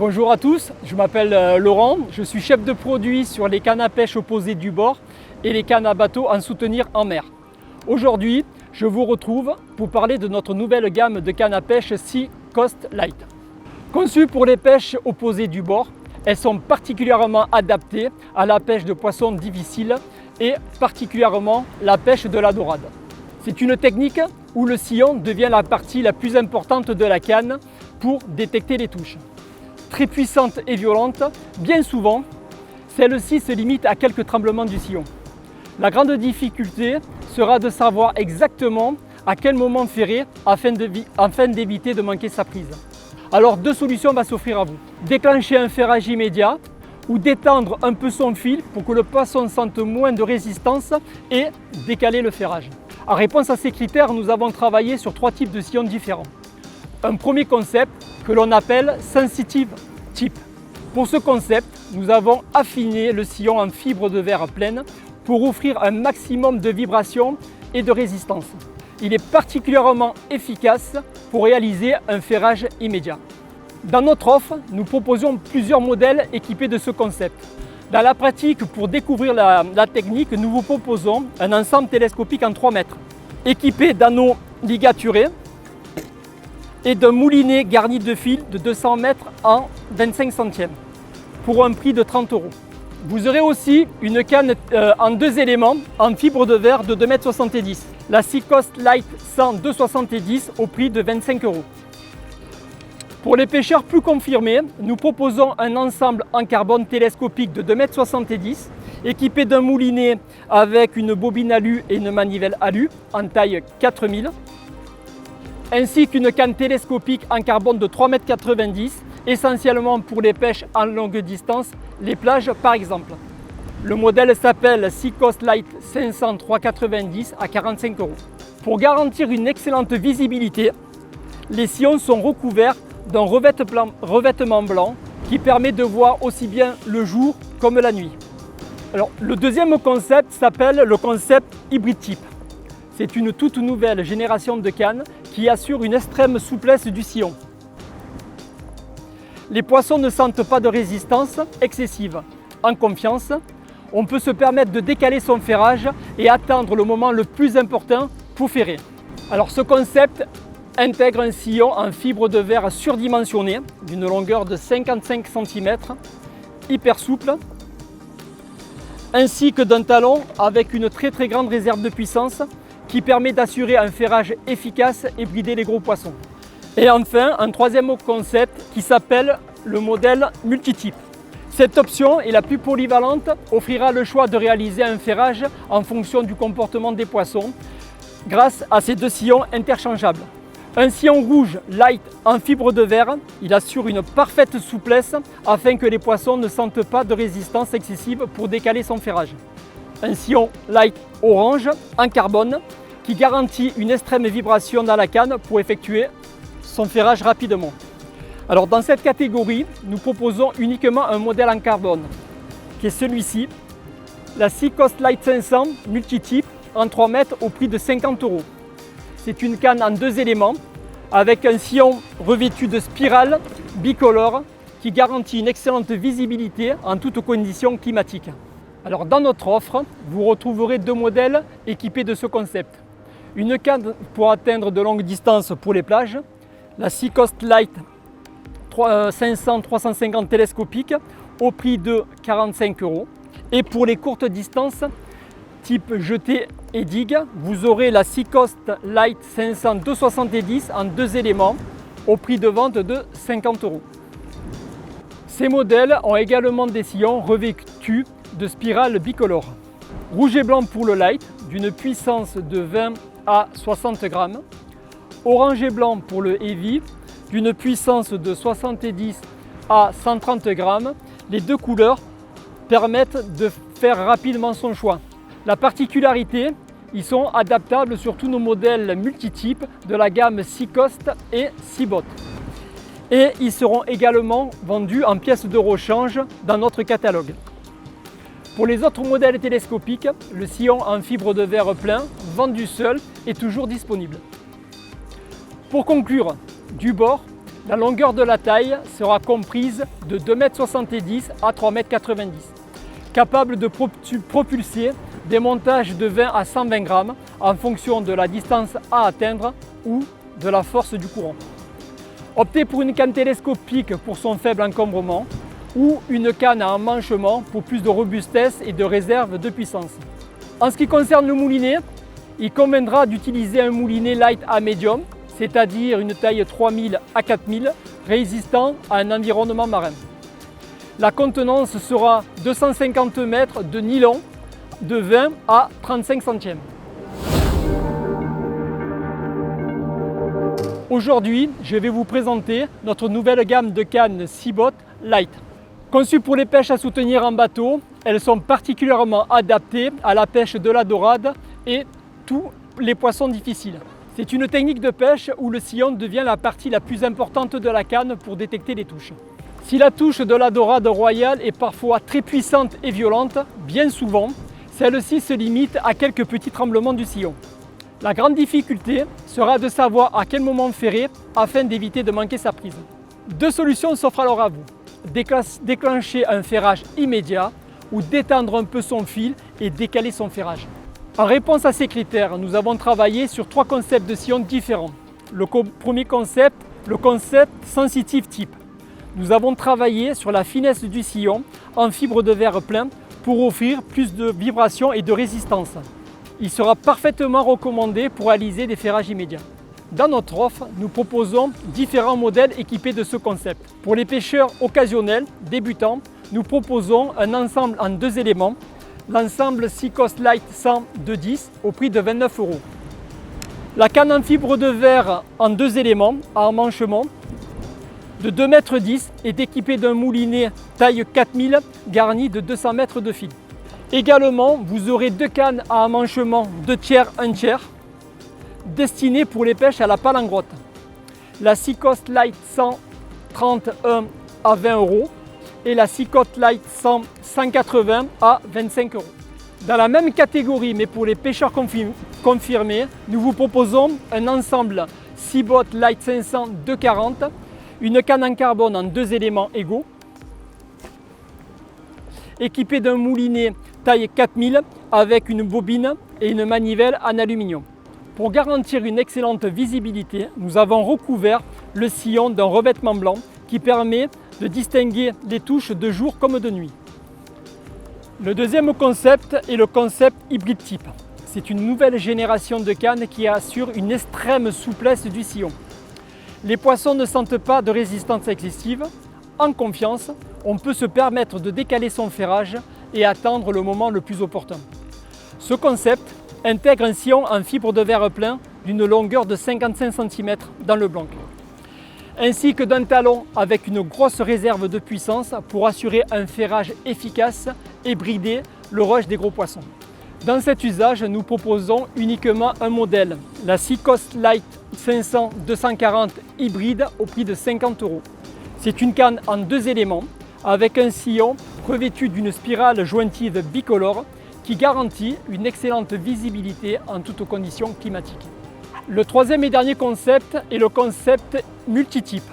Bonjour à tous, je m'appelle Laurent, je suis chef de produit sur les cannes à pêche opposées du bord et les cannes à bateau en soutenir en mer. Aujourd'hui, je vous retrouve pour parler de notre nouvelle gamme de cannes à pêche Sea Coast Light. Conçues pour les pêches opposées du bord, elles sont particulièrement adaptées à la pêche de poissons difficiles et particulièrement la pêche de la dorade. C'est une technique où le sillon devient la partie la plus importante de la canne pour détecter les touches. Très puissante et violente, bien souvent, celle-ci se limite à quelques tremblements du sillon. La grande difficulté sera de savoir exactement à quel moment ferrer afin d'éviter de manquer sa prise. Alors deux solutions vont s'offrir à vous. Déclencher un ferrage immédiat ou d'étendre un peu son fil pour que le poisson sente moins de résistance et décaler le ferrage. En réponse à ces critères, nous avons travaillé sur 3 types de sillons différents. Un premier concept que l'on appelle Sensitive Tip. Pour ce concept, nous avons affiné le sillon en fibre de verre pleine pour offrir un maximum de vibration et de résistance. Il est particulièrement efficace pour réaliser un ferrage immédiat. Dans notre offre, nous proposons plusieurs modèles équipés de ce concept. Dans la pratique, pour découvrir la technique, nous vous proposons un ensemble télescopique en 3 mètres, équipé d'anneaux ligaturés et d'un moulinet garni de fils de 200 mètres en 25 centièmes pour un prix de 30 €. Vous aurez aussi une canne en 2 éléments en fibre de verre de 2,70 m, la Sea Coast Light 100 2,70 au prix de 25 €. Pour les pêcheurs plus confirmés, nous proposons un ensemble en carbone télescopique de 2,70 m équipé d'un moulinet avec une bobine alu et une manivelle alu en taille 4000, ainsi qu'une canne télescopique en carbone de 3,90 m, essentiellement pour les pêches en longue distance, les plages par exemple. Le modèle s'appelle Sea Coast Light 500 3,90 à 45 €. Pour garantir une excellente visibilité, les sillons sont recouverts d'un revêtement blanc qui permet de voir aussi bien le jour comme la nuit. Alors, le deuxième concept s'appelle le concept Hybrid Tip. C'est une toute nouvelle génération de cannes qui assure une extrême souplesse du sillon. Les poissons ne sentent pas de résistance excessive. En confiance, on peut se permettre de décaler son ferrage et attendre le moment le plus important pour ferrer. Alors ce concept intègre un sillon en fibre de verre surdimensionné d'une longueur de 55 cm, hyper souple, ainsi que d'un talon avec une très grande réserve de puissance qui permet d'assurer un ferrage efficace et brider les gros poissons. Et enfin, un troisième concept qui s'appelle le modèle multitype. Cette option est la plus polyvalente, offrira le choix de réaliser un ferrage en fonction du comportement des poissons grâce à ces 2 sillons interchangeables. Un sillon rouge light en fibre de verre, il assure une parfaite souplesse afin que les poissons ne sentent pas de résistance excessive pour décaler son ferrage. Un sillon light orange en carbone qui garantit une extrême vibration dans la canne pour effectuer son ferrage rapidement. Alors dans cette catégorie, nous proposons uniquement un modèle en carbone qui est celui-ci, la Sea Coast Light 500 multitype en 3 mètres au prix de 50 €. C'est une canne en 2 éléments avec un sillon revêtu de spirales bicolores qui garantit une excellente visibilité en toutes conditions climatiques. Alors dans notre offre, vous retrouverez 2 modèles équipés de ce concept. Une canne pour atteindre de longues distances pour les plages, la Sea Coast Light 500 350 télescopique au prix de 45 €. Et pour les courtes distances, type jetée et digue, vous aurez la Sea Coast Light 500 2,70 en 2 éléments au prix de vente de 50 €. Ces modèles ont également des sillons revêtus de spirales bicolores. Rouge et blanc pour le light d'une puissance de 20 à 60 grammes. Orange et blanc pour le heavy d'une puissance de 70 à 130 grammes. Les 2 couleurs permettent de faire rapidement son choix. La particularité, ils sont adaptables sur tous nos modèles multitypes de la gamme Sea Coast et Seabot. Et ils seront également vendus en pièces de rechange dans notre catalogue. Pour les autres modèles télescopiques, le sillon en fibre de verre plein, vendu seul, est toujours disponible. Pour conclure, du bord, La longueur de la taille sera comprise de 2,70 m à 3,90 m, capable de propulser des montages de 20 à 120 grammes en fonction de la distance à atteindre ou de la force du courant. Optez pour une canne télescopique pour son faible encombrement ou une canne à emmanchement pour plus de robustesse et de réserve de puissance. En ce qui concerne le moulinet, il conviendra d'utiliser un moulinet light à médium, c'est-à-dire une taille 3000 à 4000, résistant à un environnement marin. La contenance sera 250 mètres de nylon de 20 à 35 centièmes. Aujourd'hui, je vais vous présenter notre nouvelle gamme de cannes Seabot Light. Conçues pour les pêches à soutenir en bateau, elles sont particulièrement adaptées à la pêche de la dorade et tous les poissons difficiles. C'est une technique de pêche où le sillon devient la partie la plus importante de la canne pour détecter les touches. Si la touche de la dorade royale est parfois très puissante et violente, bien souvent, celle-ci se limite à quelques petits tremblements du sillon. La grande difficulté sera de savoir à quel moment ferrer afin d'éviter de manquer sa prise. Deux solutions s'offrent alors à vous. Déclencher un ferrage immédiat ou détendre un peu son fil et décaler son ferrage. En réponse à ces critères, nous avons travaillé sur 3 concepts de sillons différents. Le premier concept, le concept sensitive type. Nous avons travaillé sur la finesse du sillon en fibre de verre plein pour offrir plus de vibration et de résistance. Il sera parfaitement recommandé pour réaliser des ferrages immédiats. Dans notre offre, nous proposons différents modèles équipés de ce concept. Pour les pêcheurs occasionnels, débutants, nous proposons un ensemble en 2 éléments, l'ensemble Seacoast Light 100 de 10 au prix de 29 €. La canne en fibre de verre en 2 éléments à emmanchement de 2,10 m est équipée d'un moulinet taille 4000 garni de 200 mètres de fil. Également, vous aurez 2 cannes à emmanchement 2/3, 1/3 destinées pour les pêches à la palangrotte. La Seacoast Light 131 à 20 € et la Seacoast Light 100 180 à 25 €. Dans la même catégorie, mais pour les pêcheurs confirmés, nous vous proposons un ensemble Seabot Light 500 240, une canne en carbone en 2 éléments égaux, équipée d'un moulinet taille 4000 avec une bobine et une manivelle en aluminium. Pour garantir une excellente visibilité, nous avons recouvert le sillon d'un revêtement blanc qui permet de distinguer les touches de jour comme de nuit. Le deuxième concept est le concept hybride type. C'est une nouvelle génération de cannes qui assure une extrême souplesse du sillon. Les poissons ne sentent pas de résistance excessive. En confiance, on peut se permettre de décaler son ferrage et attendre le moment le plus opportun. Ce concept intègre un sillon en fibre de verre plein d'une longueur de 55 cm dans le blanc, ainsi que d'un talon avec une grosse réserve de puissance pour assurer un ferrage efficace et brider le rush des gros poissons. Dans cet usage, nous proposons uniquement un modèle, la Seacoast Light 500 240 hybride au prix de 50 €. C'est une canne en 2 éléments avec un sillon revêtu d'une spirale jointive bicolore qui garantit une excellente visibilité en toutes conditions climatiques. Le troisième et dernier concept est le concept multitype.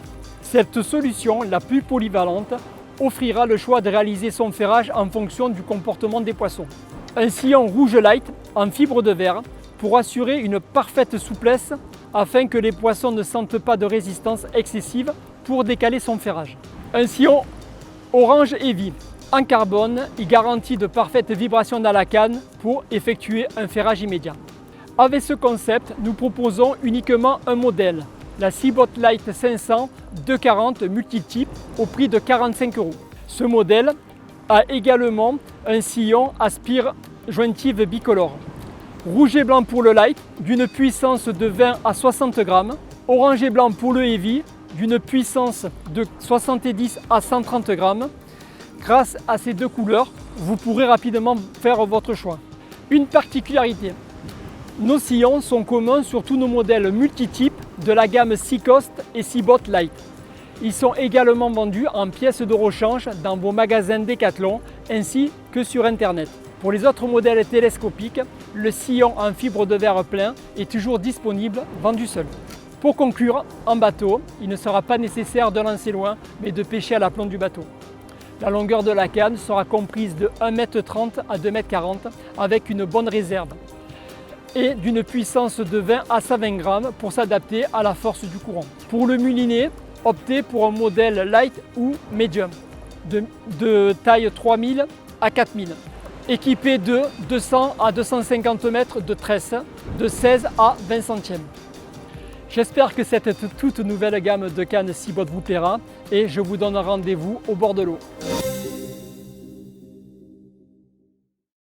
Cette solution, la plus polyvalente, offrira le choix de réaliser son ferrage en fonction du comportement des poissons. Un sillon rouge light en fibre de verre pour assurer une parfaite souplesse afin que les poissons ne sentent pas de résistance excessive pour décaler son ferrage. Un sillon orange heavy en carbone, il garantit de parfaites vibrations dans la canne pour effectuer un ferrage immédiat. Avec ce concept, nous proposons uniquement un modèle, la Seabot Light 500 240 multitype au prix de 45 €. Ce modèle a également un sillon à spire jointive bicolore. Rouge et blanc pour le light, d'une puissance de 20 à 60 grammes. Orange et blanc pour le heavy, d'une puissance de 70 à 130 grammes. Grâce à ces 2 couleurs, vous pourrez rapidement faire votre choix. Une particularité, nos sillons sont communs sur tous nos modèles multitypes de la gamme Seacoast et Seabot Light. Ils sont également vendus en pièces de rechange dans vos magasins Decathlon ainsi que sur Internet. Pour les autres modèles télescopiques, le sillon en fibre de verre plein est toujours disponible, vendu seul. Pour conclure, en bateau, il ne sera pas nécessaire de lancer loin, mais de pêcher à l'aplomb du bateau. La longueur de la canne sera comprise de 1,30 m à 2,40 m avec une bonne réserve et d'une puissance de 20 à 120 g pour s'adapter à la force du courant. Pour le moulinet, optez pour un modèle light ou medium de taille 3000 à 4000, équipé de 200 à 250 mètres de tresse de 16 à 20 centièmes. J'espère que cette toute nouvelle gamme de cannes Seaboat vous plaira et je vous donne rendez-vous au bord de l'eau.